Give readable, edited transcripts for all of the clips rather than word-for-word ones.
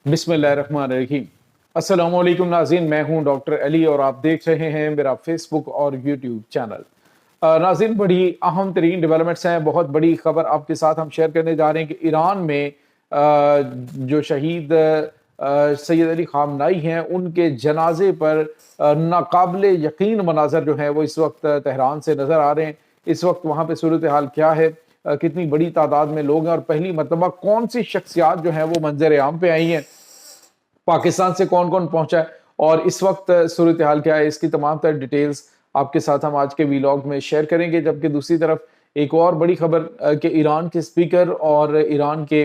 बिस्मिल्लाहिर्रहमानिर्रहीम। अस्सलाम वालेकुम नाज़रीन, मैं हूं डॉक्टर अली और आप देख रहे हैं मेरा फेसबुक और यूट्यूब चैनल। नाज़रीन, बड़ी अहम तरीन डेवलपमेंट्स हैं, बहुत बड़ी खबर आपके साथ हम शेयर करने जा रहे हैं कि ईरान में जो शहीद सैयद अली खामनाई हैं उनके जनाजे पर नाकाबिले यकीन मनाजर जो है वो इस वक्त तेहरान से नज़र आ रहे हैं। इस वक्त वहाँ पे सूरत हाल क्या है, कितनी बड़ी तादाद में लोग हैं और पहली मरतबा कौन सी शख्सियात जो हैं वो मंजर आम पे आई हैं, पाकिस्तान से कौन कौन पहुंचा है और इस वक्त सूरत हाल क्या है, इसकी तमाम तर डिटेल्स आपके साथ हम आज के वीलॉग में शेयर करेंगे। जबकि दूसरी तरफ एक और बड़ी खबर कि ईरान के स्पीकर और ईरान के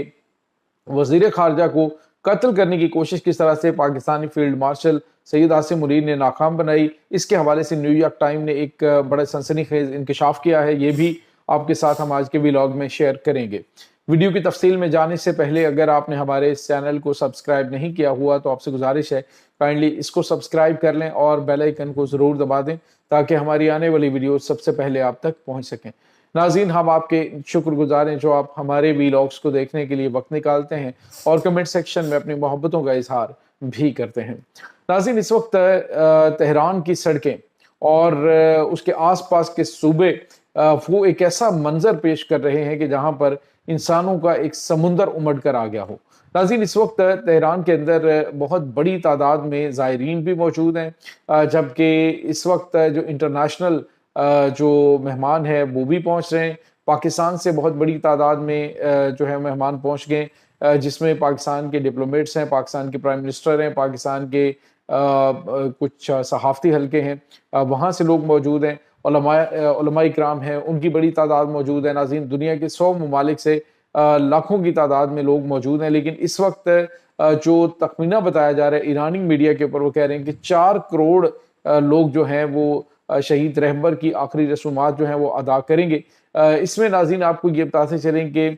वजीर खारजा को कत्ल करने की कोशिश किस तरह से पाकिस्तानी फील्ड मार्शल सैयद आसिम मुनीर ने नाकाम बनाई, इसके हवाले से न्यूयॉर्क टाइम ने एक बड़ा सनसनीखेज इंकशाफ किया है। ये भी आपके साथ हम आज के व्लॉग में शेयर करेंगे। वीडियो की तफसील में जाने से पहले अगर आपने हमारे इस चैनल को सब्सक्राइब नहीं किया हुआ तो आपसे गुजारिश है काइंडली इसको सब्सक्राइब कर लें और बेल आइकन को ज़रूर दबा दें ताकि हमारी आने वाली वीडियो सबसे पहले आप तक पहुंच सकें। नाज़रीन, हम आपके शुक्रगुजार हैं जो आप हमारे वीलॉग्स को देखने के लिए वक्त निकालते हैं और कमेंट सेक्शन में अपनी मोहब्बतों का इजहार भी करते हैं। नाज़रीन, इस वक्त तेहरान की सड़कें और उसके आसपास के सूबे वो एक ऐसा मंजर पेश कर रहे हैं कि जहां पर इंसानों का एक समुंदर उमड़ कर आ गया हो। नाज़रीन, इस वक्त तेहरान के अंदर बहुत बड़ी तादाद में ज़ायरीन भी मौजूद हैं, जबकि इस वक्त जो इंटरनेशनल जो मेहमान है वो भी पहुंच रहे हैं। पाकिस्तान से बहुत बड़ी तादाद में जो है मेहमान पहुंच गए, जिसमें पाकिस्तान के डिप्लोमेट्स हैं, पाकिस्तान के प्राइम मिनिस्टर हैं, पाकिस्तान के कुछ सहाफ़ती हल्के हैं, वहाँ से लोग मौजूद हैं। उलमा इकराम हैं, उनकी बड़ी तादाद मौजूद है। नाज़रीन, दुनिया के 100 ममालिक से लाखों की तादाद में लोग मौजूद हैं। लेकिन इस वक्त जो तखमीना बताया जा रहा है ईरानी मीडिया के ऊपर, वो कह रहे हैं कि 4 करोड़ लोग जो हैं वो शहीद रहबर की आखिरी रसूमात जो हैं वो अदा करेंगे। इसमें नाज़रीन आपको ये बताते चलें कि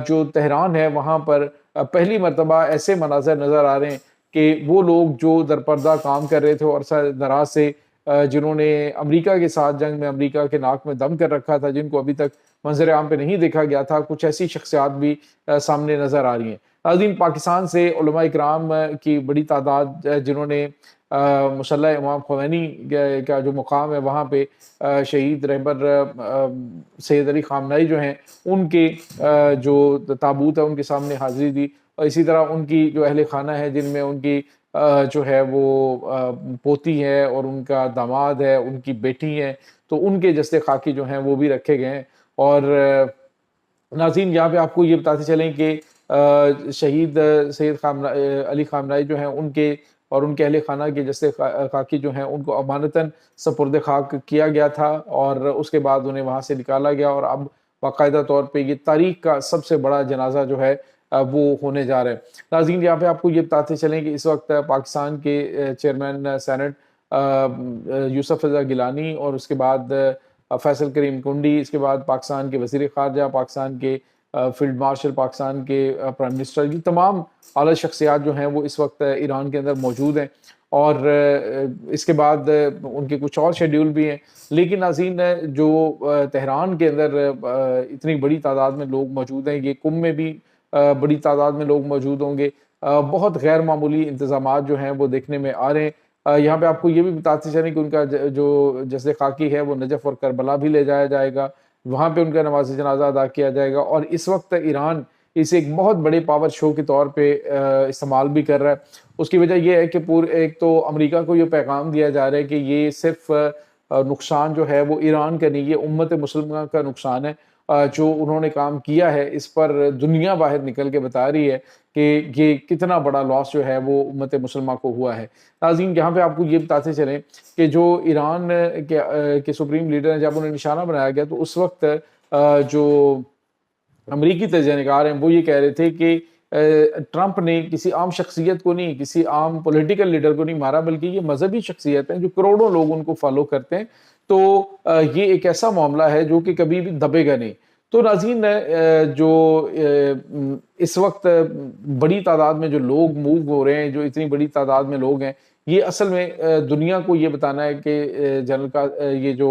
जो तेहरान है वहाँ पर पहली मरतबा ऐसे मनाजर नज़र आ रहे हैं कि वो लोग जो दरपर्दा काम कर रहे थे और अरसा दराज से जिन्होंने अमेरिका के साथ जंग में अमेरिका के नाक में दम कर रखा था, जिनको अभी तक मंजर आम पे नहीं देखा गया था, कुछ ऐसी शख्सियात भी सामने नज़र आ रही हैं। नाज़रीन, पाकिस्तान से उलमा इकराम की बड़ी तादाद जिन्होंने मुसल्ला इमाम ख़ुमैनी का जो मुकाम है वहाँ पे शहीद रहबर सैयद अली खामनाई जो हैं उनके जो ताबूत है उनके सामने हाज़िरी दी। और इसी तरह उनकी जो अहले खाना है जिनमें उनकी जो है वो पोती है और उनका दामाद है, उनकी बेटी है, तो उनके जस्ते खाकी जो हैं वो भी रखे गए हैं। और नाज़रीन, यहाँ पे आपको ये बताते चलें कि शहीद सैयद अली खामनाई जो हैं उनके और उनके अहले खाना के जस्ते खाकी जो हैं उनको अमानतन सपुर्द खाक किया गया था और उसके बाद उन्हें वहाँ से निकाला गया और अब बाकायदा तौर पे ये तारीख का सबसे बड़ा जनाजा जो है वो होने जा रहा है। नाज़रीन, यहाँ पे आपको ये बताते चलें कि इस वक्त पाकिस्तान के चेयरमैन सेनेट यूसुफ रज़ा गिलानी और उसके बाद फैसल करीम कुंडी, इसके बाद पाकिस्तान के वज़ीर ख़ारजा, पाकिस्तान के फील्ड मार्शल, पाकिस्तान के प्राइम मिनिस्टर, ये तमाम आला शख्सियात जो हैं वो इस वक्त ईरान के अंदर मौजूद हैं। और इसके बाद उनके कुछ और शेड्यूल भी हैं। लेकिन नाज़रीन, जो तेहरान के अंदर इतनी बड़ी तादाद में लोग मौजूद हैं, ये कुम में भी बड़ी तादाद में लोग मौजूद होंगे। बहुत गैर मामूली इंतज़ामात जो हैं वो देखने में आ रहे हैं। यहाँ पे आपको ये भी बताते चलें कि उनका जो जस्द खाकी है वो नजफ़ और करबला भी ले जाया जाएगा, वहाँ पे उनका नमाज़ जनाजा अदा किया जाएगा। और इस वक्त ईरान इसे एक बहुत बड़े पावर शो के तौर पे इस्तेमाल भी कर रहा है। उसकी वजह यह है कि पूरे एक तो अमेरिका को ये पैगाम दिया जा रहा है कि ये सिर्फ नुकसान जो है वो ईरान का नहीं, ये उम्मत मुसलमान का नुकसान है। जो उन्होंने काम किया है इस पर दुनिया बाहर निकल के बता रही है कि ये कितना बड़ा लॉस जो है वो उम्मत मुसलमान को हुआ है। नाज़रीन, यहाँ पे आपको ये बताते चलें कि जो ईरान के सुप्रीम लीडर हैं, जब उन्हें निशाना बनाया गया तो उस वक्त जो अमरीकी तजज़ियाकार हैं वो ये कह रहे थे कि ट्रंप ने किसी आम शख्सियत को नहीं, किसी आम पॉलिटिकल लीडर को नहीं मारा, बल्कि ये मजहबी शख्सियत हैं जो करोड़ों लोग उनको फॉलो करते हैं। तो ये एक ऐसा मामला है जो कि कभी भी दबेगा नहीं। तो नाज़रीन, जो इस वक्त बड़ी तादाद में जो लोग मूव हो रहे हैं, जो इतनी बड़ी तादाद में लोग हैं, ये असल में दुनिया को ये बताना है कि जनरल का ये जो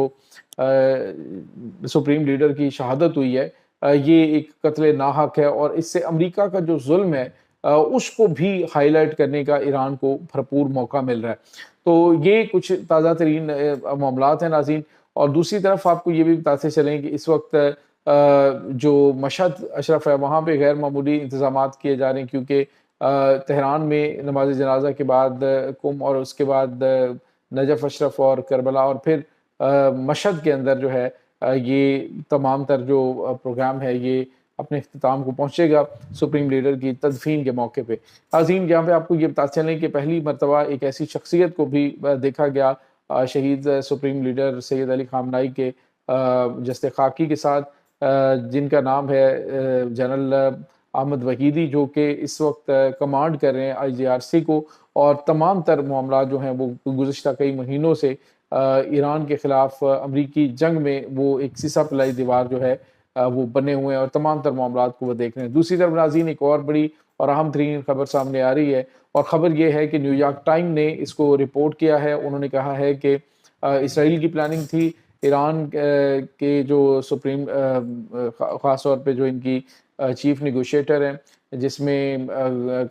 सुप्रीम लीडर की शहादत हुई है, ये एक कत्ल नाहक है और इससे अमेरिका का जो जुल्म है اس کو بھی ہائی لائٹ کرنے کا ایران کو بھرپور موقع مل رہا ہے۔ تو یہ کچھ تازہ ترین معاملات ہیں ناظرین۔ اور دوسری طرف آپ کو یہ بھی بتاتے چلیں کہ اس وقت جو مشہد اشرف ہے وہاں پہ غیر معمولی انتظامات کیے جا رہے ہیں، کیونکہ تہران میں نماز جنازہ کے بعد قم، اور اس کے بعد نجف اشرف اور کربلا، اور پھر مشہد کے اندر جو ہے یہ تمام تر جو پروگرام ہے یہ اپنے اختتام کو پہنچے گا سپریم لیڈر کی تدفین کے موقع پہ۔ عظیم، یہاں پہ آپ کو یہ بتاتے چلیں کہ پہلی مرتبہ ایک ایسی شخصیت کو بھی دیکھا گیا شہید سپریم لیڈر سید علی خامنہئی کے جسد خاکی کے ساتھ، جن کا نام ہے جنرل احمد وحیدی، جو کہ اس وقت کمانڈ کر رہے ہیں IGRC کو، اور تمام تر معاملات جو ہیں وہ گزشتہ کئی مہینوں سے ایران کے خلاف امریکی جنگ میں وہ ایک سیسا پلائی دیوار جو ہے وہ بنے ہوئے ہیں، اور تمام تر معاملات کو وہ دیکھ رہے ہیں۔ دوسری طرف ناظرین، ایک اور بڑی اور اہم ترین خبر سامنے آ رہی ہے، اور خبر یہ ہے کہ نیو یارک ٹائم نے اس کو رپورٹ کیا ہے۔ انہوں نے کہا ہے کہ اسرائیل کی پلاننگ تھی ایران کے جو سپریم خاص طور پہ جو ان کی چیف نیگوشیٹر ہیں، جس میں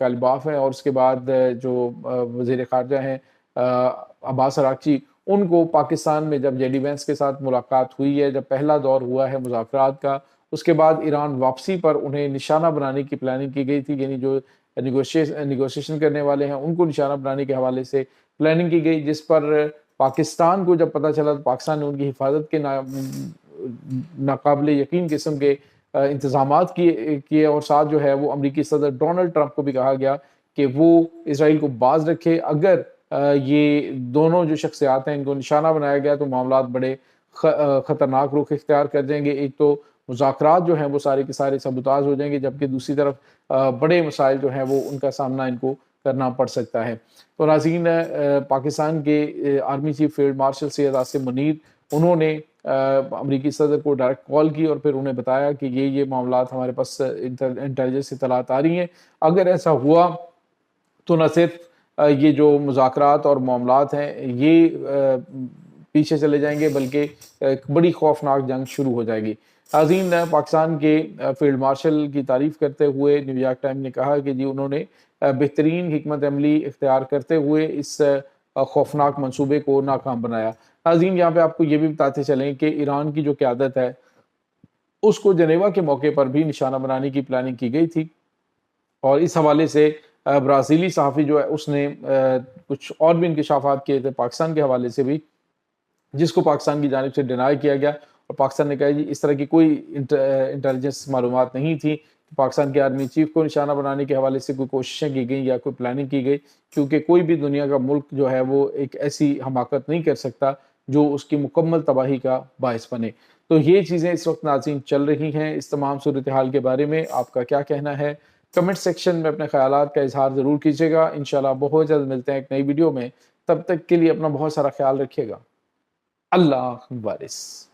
غالباف ہیں، اور اس کے بعد جو وزیر خارجہ ہیں عباس اراغچی، ان کو پاکستان میں جب جے ڈی وینس کے ساتھ ملاقات ہوئی ہے، جب پہلا دور ہوا ہے مذاکرات کا، اس کے بعد ایران واپسی پر انہیں نشانہ بنانے کی پلاننگ کی گئی تھی، یعنی جو نیگوشیشن کرنے والے ہیں ان کو نشانہ بنانے کے حوالے سے پلاننگ کی گئی، جس پر پاکستان کو جب پتہ چلا تو پاکستان نے ان کی حفاظت کے ناقابل یقین قسم کے انتظامات کیے، اور ساتھ جو ہے وہ امریکی صدر ڈونلڈ ٹرمپ کو بھی کہا گیا کہ وہ اسرائیل کو باز رکھے۔ اگر یہ دونوں جو شخصیات ہیں ان کو نشانہ بنایا گیا تو معاملات بڑے خطرناک رخ اختیار کر جائیں گے۔ ایک تو مذاکرات جو ہیں وہ سارے کے سارے سبوتاژ ہو جائیں گے، جبکہ دوسری طرف بڑے مسائل جو ہیں وہ ان کا سامنا ان کو کرنا پڑ سکتا ہے۔ تو ناظرین، پاکستان کے army chief field marshal Syed Asim Munir, انہوں نے امریکی صدر کو ڈائریکٹ کال کی اور پھر انہیں بتایا کہ یہ معاملات ہمارے پاس انٹیلیجنس اطلاعات آ رہی ہیں، اگر ایسا ہوا تو نہ صرف یہ جو مذاکرات اور معاملات ہیں یہ پیچھے چلے جائیں گے، بلکہ ایک بڑی خوفناک جنگ شروع ہو جائے گی۔ ناظرین، پاکستان کے فیلڈ مارشل کی تعریف کرتے ہوئے نیو یارک ٹائم نے کہا کہ جی انہوں نے بہترین حکمت عملی اختیار کرتے ہوئے اس خوفناک منصوبے کو ناکام بنایا۔ ناظرین، یہاں پہ آپ کو یہ بھی بتاتے چلیں کہ ایران کی جو قیادت ہے اس کو جنیوا کے موقع پر بھی نشانہ بنانے کی پلاننگ کی گئی تھی، اور اس حوالے سے برازیلی صحافی جو ہے اس نے کچھ اور بھی انکشافات کیے تھے پاکستان کے حوالے سے بھی، جس کو پاکستان کی جانب سے ڈینائی کیا گیا، اور پاکستان نے کہا جی اس طرح کی کوئی انٹیلیجنس معلومات نہیں تھی کہ پاکستان کے آرمی چیف کو نشانہ بنانے کے حوالے سے کوئی کوششیں کی گئیں یا کوئی پلاننگ کی گئی، کیونکہ کوئی بھی دنیا کا ملک جو ہے وہ ایک ایسی حماقت نہیں کر سکتا جو اس کی مکمل تباہی کا باعث بنے۔ تو یہ چیزیں اس وقت ناظرین چل رہی ہیں۔ اس تمام صورتحال کے بارے میں آپ کا کیا کہنا ہے؟ کمنٹ سیکشن میں اپنے خیالات کا اظہار ضرور کیجیے گا۔ انشاءاللہ بہت جلد ملتے ہیں ایک نئی ویڈیو میں، تب تک کے لیے اپنا بہت سارا خیال رکھیے گا۔ اللہ وارث۔